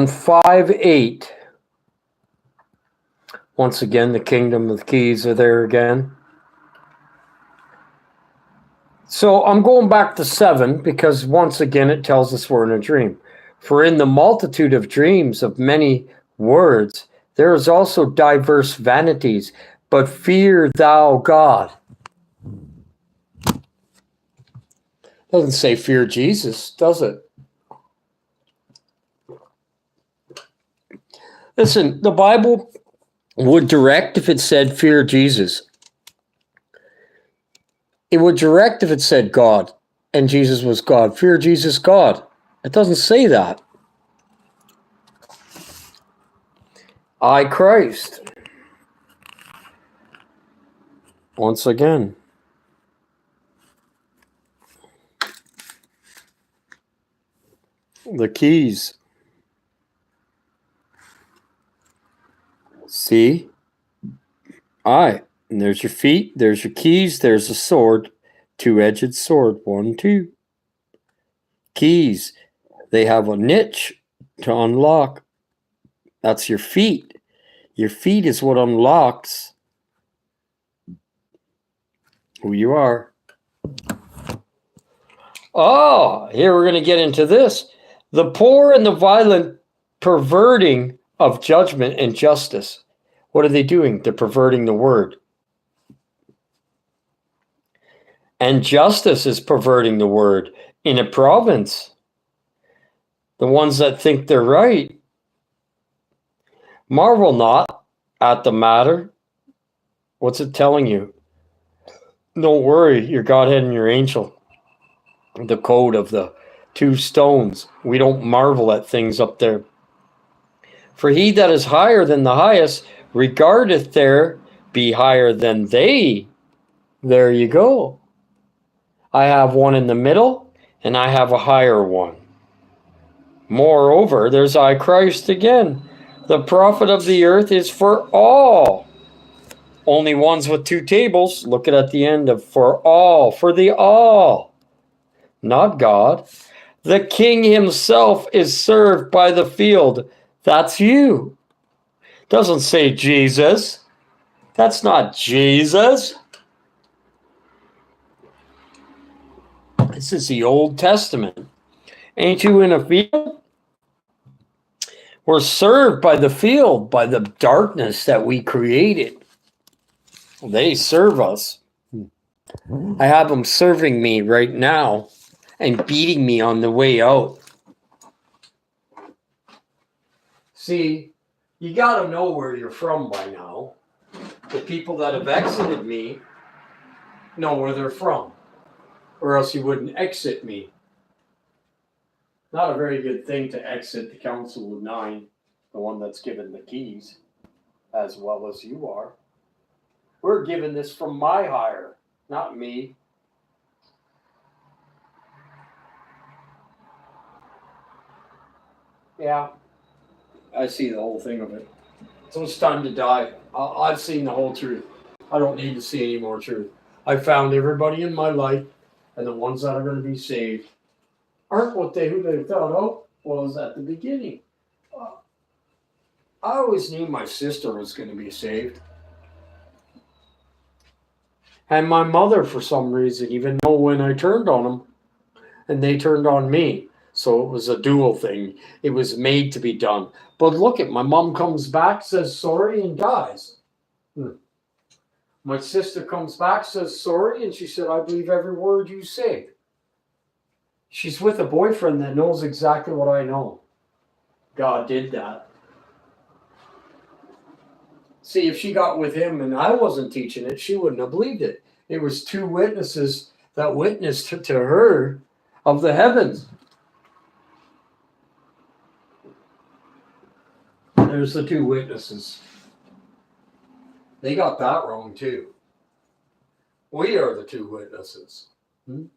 5:8. Once again, the kingdom of the keys are there again. So I'm going back to 7 because once again it tells us we're in a dream. For in the multitude of dreams of many words, there is also diverse vanities, but fear thou God. Doesn't say fear Jesus, does it? Listen, the Bible would direct if it said fear Jesus. It would direct if it said God and Jesus was God. Fear Jesus, God. It doesn't say that. I, Christ. Once again. The keys. See? I. And there's your feet. There's your keys. There's a sword. Two-edged sword. 1, 2. Keys. They have a niche to unlock. That's your feet. Your feet is what unlocks who you are. Oh, here we're going to get into this. The poor and the violent perverting of judgment and justice. What are they doing? They're perverting the word. And justice is perverting the word in a province. The ones that think they're right. Marvel not at the matter. What's it telling you? Don't worry, your Godhead and your angel. The code of the 2 stones. We don't marvel at things up there. For he that is higher than the highest regardeth there be higher than they. There you go. I have one in the middle, and I have a higher one. Moreover, there's I, Christ again. The profit of the earth is for all. Only ones with 2 tables. Look at the end of for all. For the all. Not God. The king himself is served by the field. That's you. Doesn't say Jesus. That's not Jesus. This is the Old Testament. Ain't you in a field? We're served by the field, by the darkness that we created. They serve us. I have them serving me right now and beating me on the way out. See, you got to know where you're from by now. The people that have exited me know where they're from, or else you wouldn't exit me. Not a very good thing to exit the Council of 9, the one that's given the keys, as well as you are. We're given this from my higher, not me. Yeah, I see the whole thing of it. So it's time to die. I've seen the whole truth. I don't need to see any more truth. I found everybody in my life, and the ones that are going to be saved aren't who they thought was at the beginning. I always knew my sister was going to be saved. And my mother, for some reason, even though when I turned on them, and they turned on me. So it was a dual thing. It was made to be done. But look at my mom comes back, says sorry, and dies. My sister comes back, says sorry, and she said, I believe every word you say. She's with a boyfriend that knows exactly what I know. God did that. See, if she got with him and I wasn't teaching it, she wouldn't have believed it. It was 2 witnesses that witnessed to her of the heavens. There's the 2 witnesses. They got that wrong too. We are the 2 witnesses. And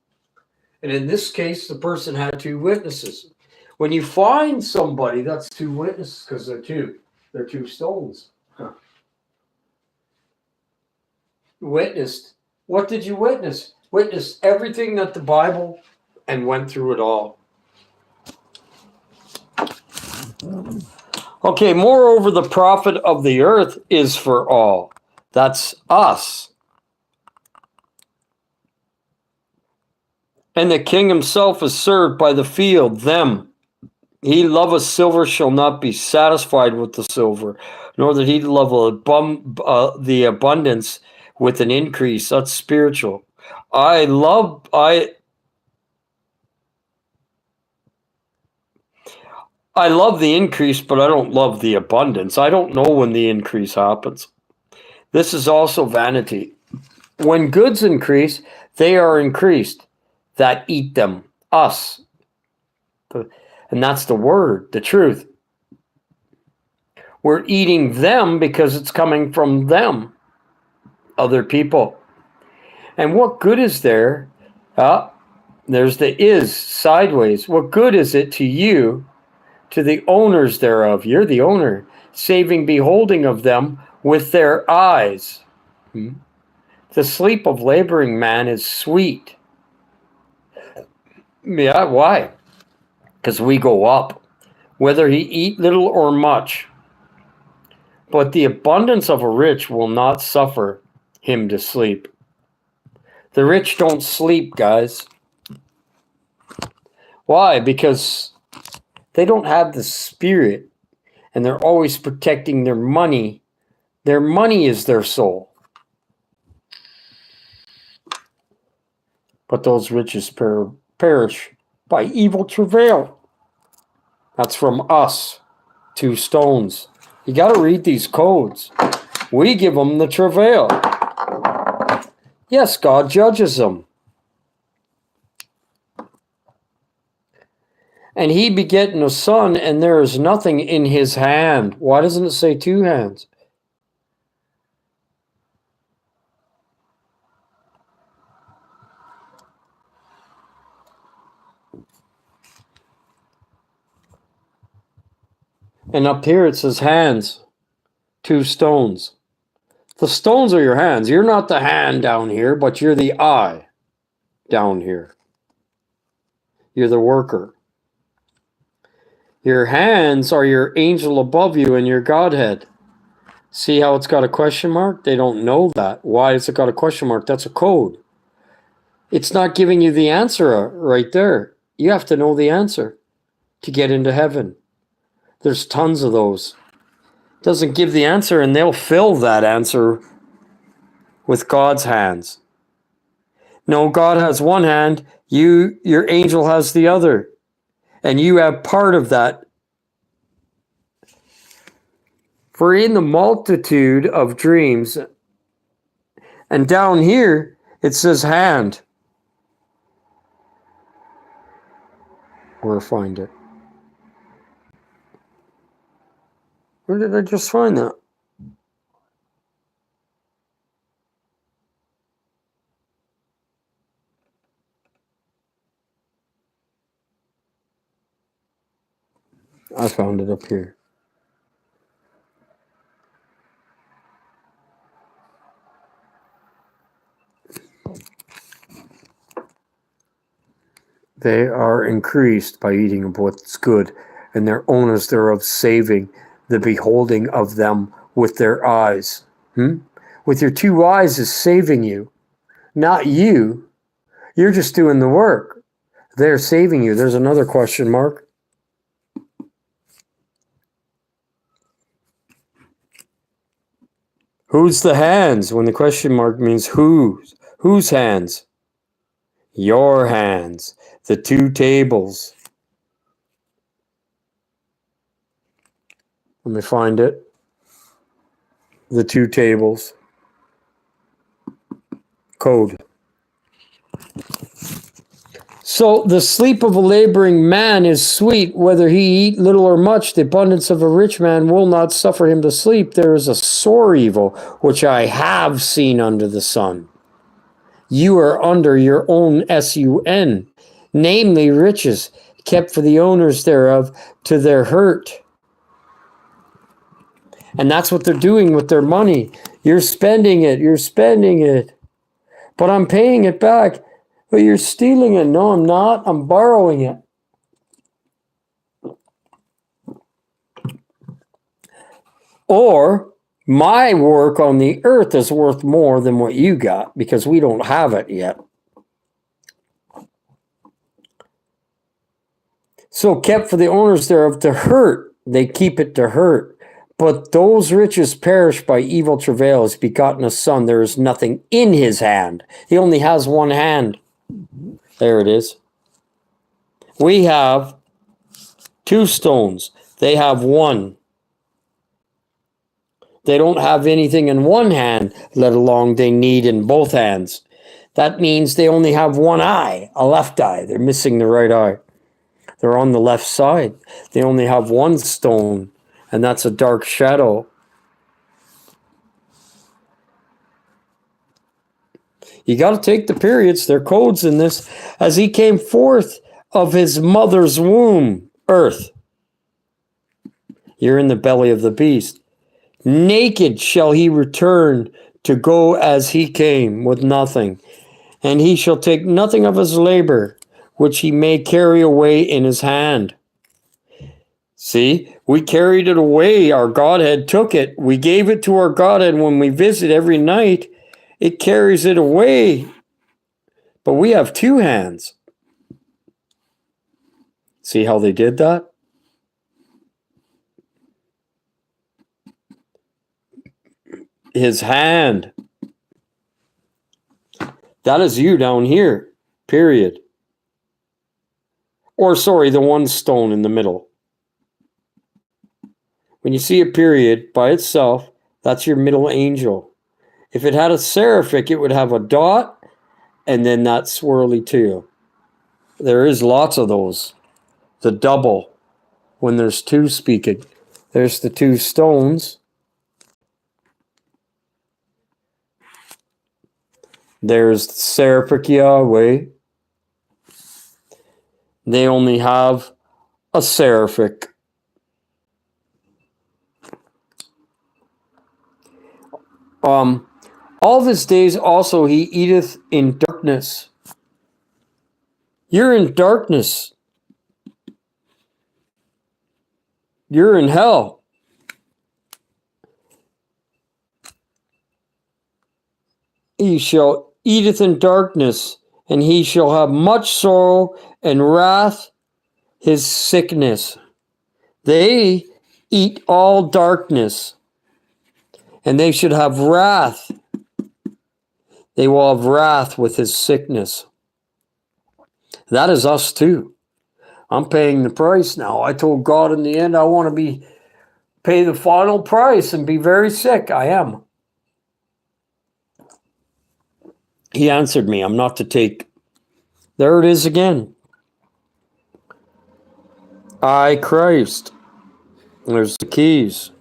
in this case, the person had 2 witnesses. When you find somebody, that's 2 witnesses because they're 2 stones. Witnessed. What did you witness? Witnessed everything that the Bible and went through it all. Okay, moreover, the profit of the earth is for all. That's us. And the king himself is served by the field, them. He loveth silver shall not be satisfied with the silver, nor that he love the abundance with an increase. That's spiritual. I love the increase, but I don't love the abundance. I don't know when the increase happens. This is also vanity. When goods increase, they are increased that eat them, us. And that's the word, the truth. We're eating them because it's coming from them, other people. And what good is there? There's the is sideways. What good is it to you, to the owners thereof? You're the owner, saving beholding of them with their eyes. The sleep of laboring man is sweet. Yeah, why? Because we go up, whether he eat little or much. But the abundance of a rich will not suffer him to sleep. The rich don't sleep, guys. Why? Because they don't have the spirit, and they're always protecting their money. Their money is their soul. But those riches perish by evil travail. That's from us, 2 stones. You got to read these codes. We give them the travail. Yes, God judges them. And he begetting a son, and there is nothing in his hand. Why doesn't it say 2 hands? And up here it says hands, 2 stones. The stones are your hands. You're not the hand down here, but you're the eye down here. You're the worker. Your hands are your angel above you and your Godhead. See how it's got a question mark? They don't know that. Why has it got a question mark? That's a code. It's not giving you the answer right there. You have to know the answer to get into heaven. There's tons of those. It doesn't give the answer, and they'll fill that answer with God's hands. No, God has one hand, your angel has the other, and you have part of that. For in the multitude of dreams, and down here it says hand. Where find it? Where did I just find that? I found it up here. They are increased by eating of what's good, and their owners thereof saving the beholding of them with their eyes. With your 2 eyes is saving you, not you. You're just doing the work. They're saving you. There's another question mark. Who's the hands? When the question mark means whose hands? Your hands. The 2 tables. Let me find it. The 2 tables. Code. So the sleep of a laboring man is sweet, whether he eat little or much. The abundance of a rich man will not suffer him to sleep. There is a sore evil, which I have seen under the sun. You are under your own sun, namely riches, kept for the owners thereof to their hurt. And that's what they're doing with their money. You're spending it. But I'm paying it back. But you're stealing it. No, I'm not. I'm borrowing it. Or my work on the earth is worth more than what you got because we don't have it yet. So kept for the owners thereof to hurt, they keep it to hurt. But those riches perish by evil travail. Has begotten a son, there is nothing in his hand. He only has one hand. There it is. We have 2 stones. They have one. They don't have anything in one hand, let alone they need in both hands. That means they only have one eye, a left eye. They're missing the right eye. They're on the left side. They only have one stone, and that's a dark shadow. You got to take the periods. There are codes in this. As he came forth of his mother's womb, earth. You're in the belly of the beast. Naked shall he return to go as he came, with nothing. And he shall take nothing of his labor, which he may carry away in his hand. See, we carried it away. Our Godhead took it. We gave it to our Godhead when we visit every night. It carries it away. But we have 2 hands. See how they did that? His hand. That is you down here, period. Or sorry, the one stone in the middle. When you see a period by itself, that's your middle angel. If it had a seraphic, it would have a dot and then that swirly tail. There is lots of those. The double, when there's 2 speaking. There's the 2 stones. There's the seraphic Yahweh. They only have a seraphic. All his days also he eateth in darkness. You're in darkness. You're in hell. He shall eateth in darkness, and he shall have much sorrow and wrath, his sickness. They eat all darkness, and they should have wrath. They will have wrath with his sickness. That is us too. I'm paying the price now. I told God in the end I want to pay the final price and be very sick. I am. He answered me. I'm not to take. There it is again. I, Christ. There's the keys.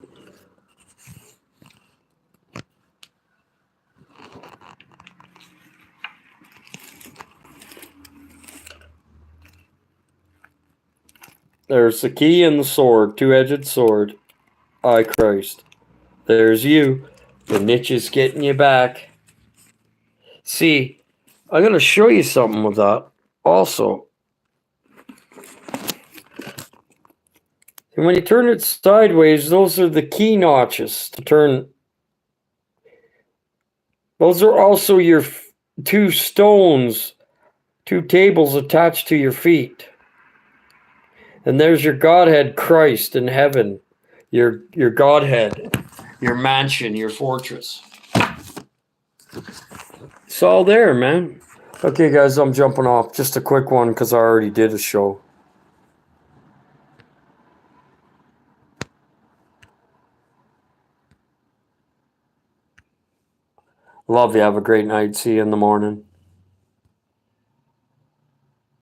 There's the key and the sword, 2-edged sword. I, Christ. There's you. The niche is getting you back. See, I'm going to show you something with that also. And when you turn it sideways, those are the key notches to turn. Those are also your 2 stones, 2 tables attached to your feet. And there's your Godhead, Christ in heaven, your Godhead, your mansion, your fortress. It's all there, man. Okay, guys, I'm jumping off. Just a quick one because I already did a show. Love you. Have a great night. See you in the morning.